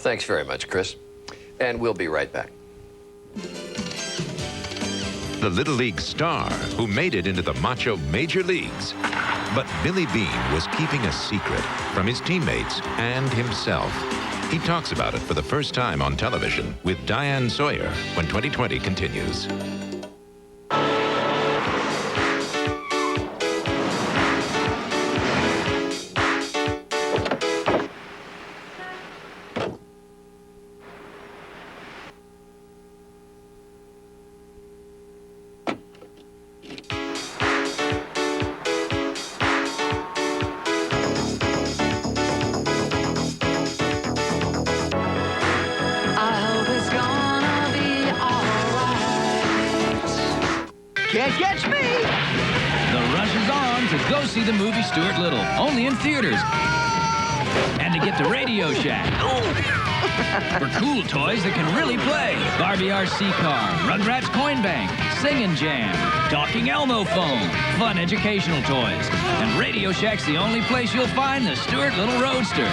Thanks very much, Chris. And we'll be right back. The Little League star who made it into the macho major leagues. But Billy Beane was keeping a secret from his teammates and himself. He talks about it for the first time on television with Diane Sawyer when 2020 continues. Can't catch me! The rush is on to go see the movie Stuart Little, only in theaters. And to get to Radio Shack. For cool toys that can really play. Barbie RC car, Rugrats coin bank, Singin' Jam, Talking Elmo phone, fun educational toys. And Radio Shack's the only place you'll find the Stuart Little Roadster.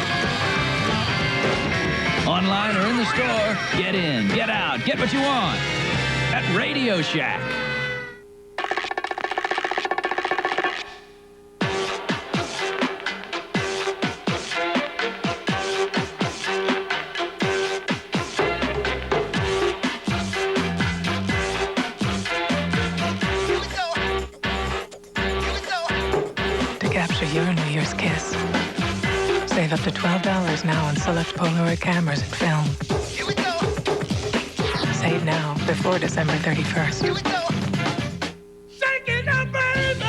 Online or in the store, get in, get out, get what you want at Radio Shack. Your New Year's kiss. Save up to $12 now on select Polaroid cameras and film. Here we go. Save now before December 31st. Here we go. Shake it up, baby.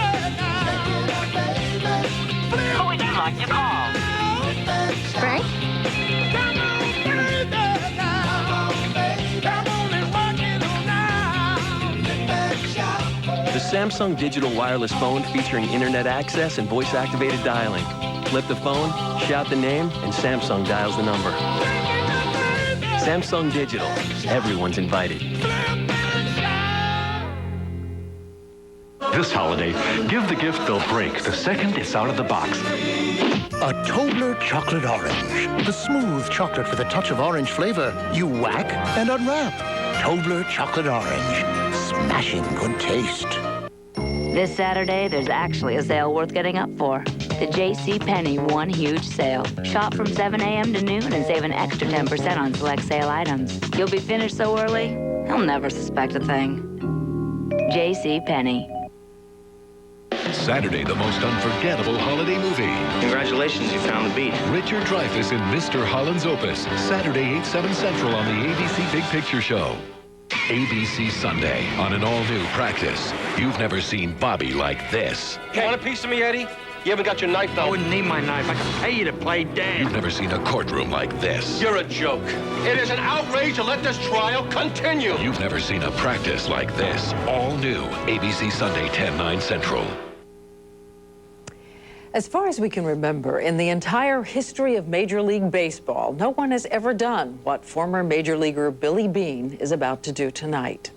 Who would you like to call? Frank? Come on, baby. Come on and rock it on now. The Samsung digital wireless phone featuring internet access and voice-activated dialing. Flip the phone, shout the name, and Samsung dials the number. Samsung Digital. Everyone's invited. This holiday, give the gift they'll break the second it's out of the box. A Tobler chocolate orange. The smooth chocolate with a touch of orange flavor. You whack and unwrap. Tobler chocolate orange. Smashing good taste. This Saturday, there's actually a sale worth getting up for. The JCPenney One Huge Sale. Shop from 7 a.m. to noon and save an extra 10% on select sale items. You'll be finished so early, he'll never suspect a thing. JCPenney. Saturday, the most unforgettable holiday movie. Congratulations, you found the beat. Richard Dreyfuss in Mr. Holland's Opus. Saturday, 8/7 Central on the ABC Big Picture Show. ABC Sunday on an all-new Practice. You've never seen Bobby like this. You want a piece of me, Eddie? You haven't got your knife, though. I wouldn't need my knife. I can pay you to play dead. You've never seen a courtroom like this. You're a joke. It is an outrage to let this trial continue. You've never seen a Practice like this. All new. ABC Sunday, 10/9 Central. As far as we can remember, in the entire history of Major League Baseball, no one has ever done what former Major Leaguer Billy Beane is about to do tonight.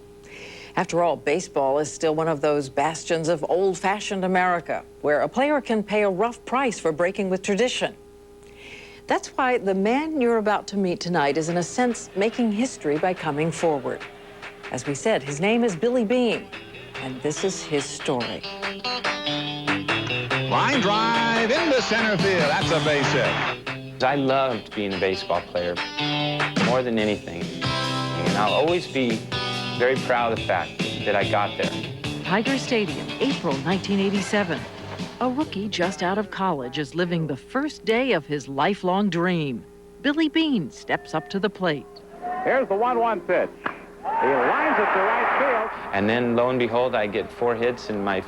After all, baseball is still one of those bastions of old-fashioned America, where a player can pay a rough price for breaking with tradition. That's why the man you're about to meet tonight is, in a sense, making history by coming forward. As we said, his name is Billy Beane, and this is his story. Line drive into center field. That's a base hit. I loved being a baseball player more than anything. And I'll always be very proud of the fact that I got there. Tiger Stadium, April 1987. A rookie just out of college is living the first day of his lifelong dream. Billy Beane steps up to the plate. Here's the 1-1 pitch. He lines it to right field. And then, lo and behold, I get 4 hits in my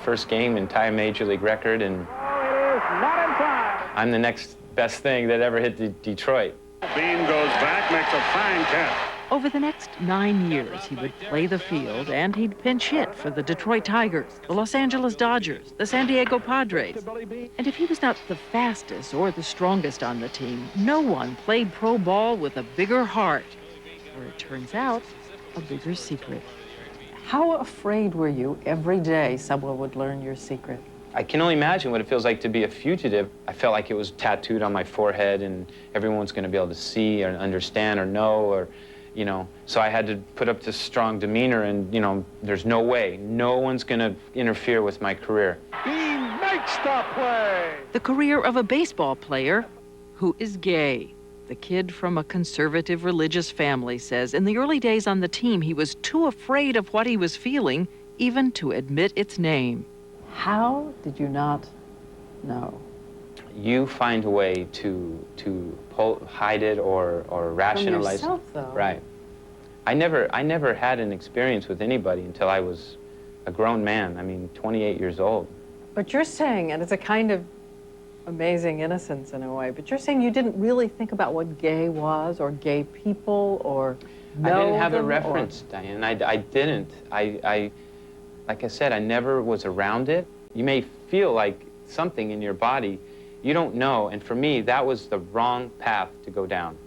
first game and tie a Major League record. And Oh, it is not in time. I'm the next best thing that ever hit Detroit. Beane goes back, makes a fine catch. Over the next 9 years, he would play the field and he'd pinch hit for the Detroit Tigers, the Los Angeles Dodgers, the San Diego Padres. And if he was not the fastest or the strongest on the team, no one played pro ball with a bigger heart. Or it turns out, a bigger secret. How afraid were you every day someone would learn your secret? I can only imagine what it feels like to be a fugitive. I felt like it was tattooed on my forehead and everyone's going to be able to see or understand or know, or, you know. So I had to put up this strong demeanor and, you know, there's no way. No one's going to interfere with my career. He makes the play. The career of a baseball player who is gay. The kid from a conservative religious family says in the early days on the team, he was too afraid of what he was feeling even to admit its name. How did you not know? You find a way to hide it or rationalize From yourself, it. though. Right. I never had an experience with anybody until I was a grown man. I mean, 28 years old. But you're saying, and it's a kind of amazing innocence in a way, but you're saying you didn't really think about what gay was or gay people or know I didn't have a them, reference, Diane. I didn't. Like I said, I never was around it. You may feel like something in your body, you don't know, and for me, that was the wrong path to go down.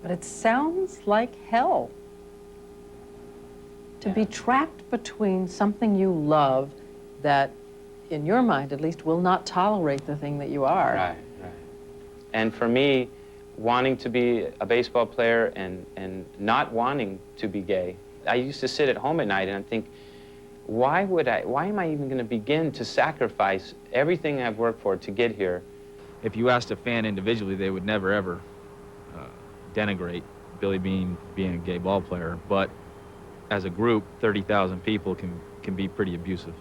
But it sounds like hell. To be trapped between something you love that, in your mind at least, will not tolerate the thing that you are. Right, right. And for me, wanting to be a baseball player and not wanting to be gay, I used to sit at home at night and think, why am I even going to begin to sacrifice everything I've worked for to get here? If you asked a fan individually, they would never, ever denigrate Billy Beane being a gay ball player. But as a group, 30,000 people can be pretty abusive.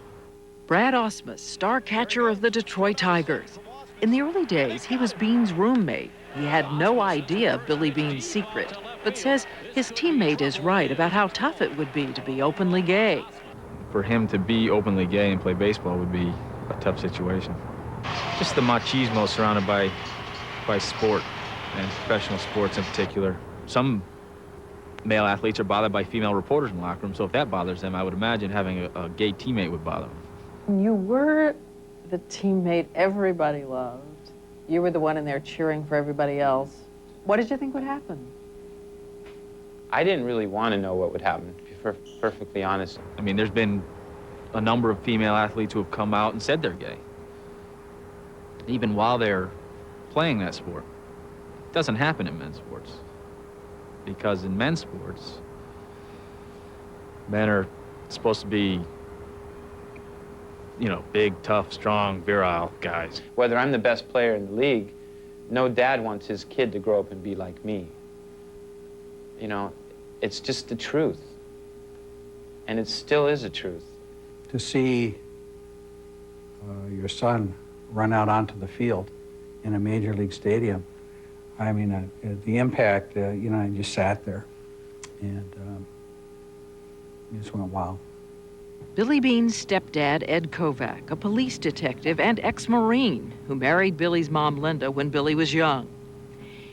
Brad Osmus, star catcher of the Detroit Tigers. In the early days, he was Beane's roommate. He had no idea of Billy Beane's secret, but says his teammate is right about how tough it would be openly gay. For him to be openly gay and play baseball would be a tough situation. Just the machismo surrounded by sport, and professional sports in particular. Some male athletes are bothered by female reporters in the locker room, so if that bothers them, I would imagine having a gay teammate would bother them. You were the teammate everybody loved. You were the one in there cheering for everybody else. What did you think would happen? I didn't really want to know what would happen, to be perfectly honest. I mean, there's been a number of female athletes who have come out and said they're gay, even while they're playing that sport. It doesn't happen in men's sports, because in men's sports, men are supposed to be, you know, big, tough, strong, virile guys. Whether I'm the best player in the league, no dad wants his kid to grow up and be like me. You know, it's just the truth. And it still is a truth. To see your son run out onto the field in a major league stadium, I mean, the impact, you know, I just sat there and just went, wow. Billy Beane's stepdad, Ed Kovac, a police detective and ex-Marine who married Billy's mom, Linda, when Billy was young.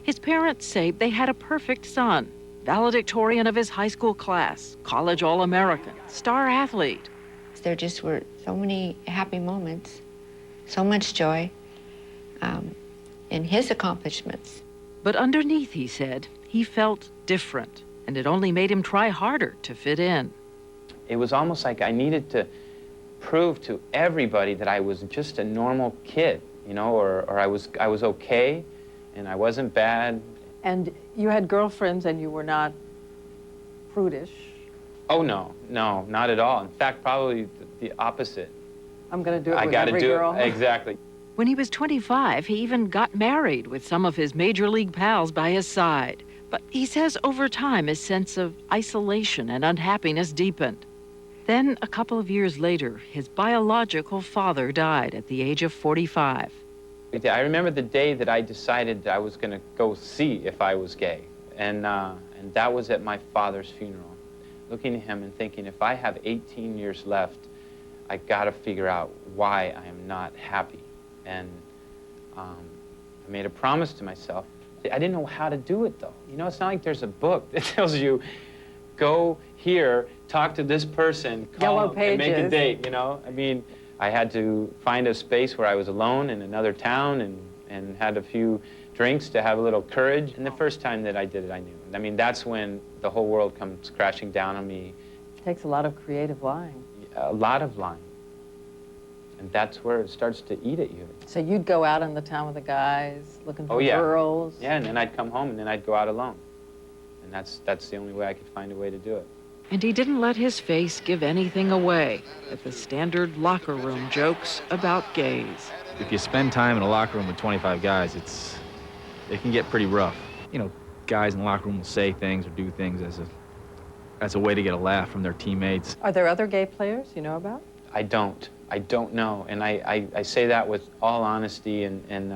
His parents say they had a perfect son, valedictorian of his high school class, college All-American, star athlete. There just were so many happy moments, so much joy in his accomplishments. But underneath, he said, he felt different, and it only made him try harder to fit in. It was almost like I needed to prove to everybody that I was just a normal kid, you know, or I was okay, and I wasn't bad. And you had girlfriends and you were not prudish? Oh, no, not at all. In fact, probably the opposite. I'm going to do it with every girl. Exactly. When he was 25, he even got married with some of his major league pals by his side. But he says over time, his sense of isolation and unhappiness deepened. Then, a couple of years later, his biological father died at the age of 45. I remember the day that I decided that I was going to go see if I was gay. And that was at my father's funeral. Looking at him and thinking, if I have 18 years left, I got to figure out why I am not happy. And I made a promise to myself. I didn't know how to do it, though. You know, it's not like there's a book that tells you, go here, talk to this person, call them, and make a date, you know? I mean, I had to find a space where I was alone in another town and had a few drinks to have a little courage. And the first time that I did it, I knew. I mean, that's when the whole world comes crashing down on me. It takes a lot of creative lying. A lot of lying. And that's where it starts to eat at you. So you'd go out in the town with the guys, looking for Oh, yeah. girls? Yeah, and then I'd come home, and then I'd go out alone. And that's the only way I could find a way to do it. And he didn't let his face give anything away at the standard locker room jokes about gays. If you spend time in a locker room with 25 guys, it can get pretty rough. You know, guys in the locker room will say things or do things as a way to get a laugh from their teammates. Are there other gay players you know about? I don't know, and I say that with all honesty, and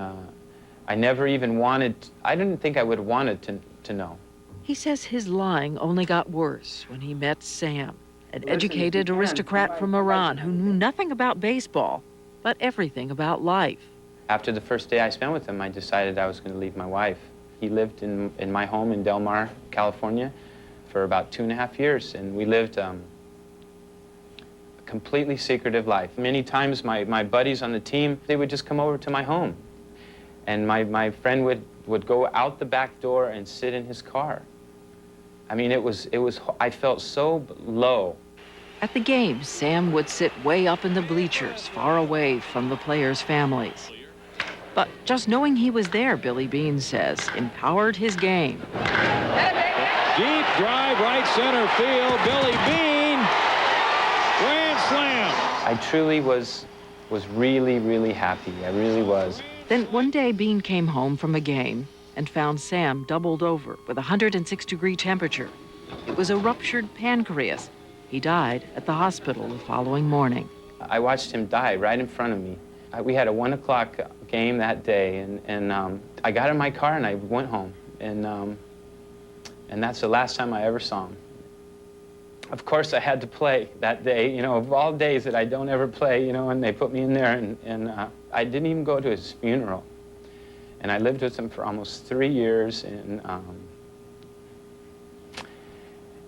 I never even wanted, I didn't think I would have wanted to know. He says his lying only got worse when he met Sam, an educated aristocrat from Iran who knew nothing about baseball, but everything about life. After the first day I spent with him, I decided I was going to leave my wife. He lived in my home in Del Mar, California, for about 2.5 years, and we lived a completely secretive life. Many times my buddies on the team, they would just come over to my home, and my friend would go out the back door and sit in his car. I mean, I felt so low. At the games, Sam would sit way up in the bleachers, far away from the players' families. But just knowing he was there, Billy Beane says, empowered his game. Deep drive, right center field. Billy Beane, grand slam. I truly was really, really happy. I really was. Then one day, Beane came home from a game and found Sam doubled over with a 106-degree temperature. It was a ruptured pancreas. He died at the hospital the following morning. I watched him die right in front of me. We had a 1 o'clock game that day, and I got in my car and I went home, and that's the last time I ever saw him. Of course, I had to play that day, you know, of all days that I don't ever play, you know, and they put me in there, and I didn't even go to his funeral. And I lived with him for almost 3 years, and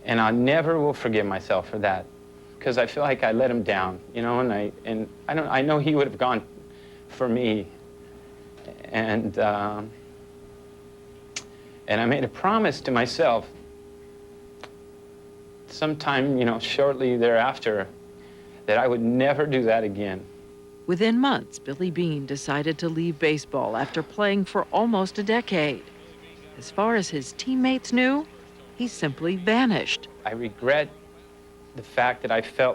I never will forgive myself for that, because I feel like I let him down, you know, and I know he would have gone for me, and I made a promise to myself sometime, you know, shortly thereafter, that I would never do that again. Within months, Billy Beane decided to leave baseball after playing for almost a decade. As far as his teammates knew, he simply vanished. I regret the fact that I felt like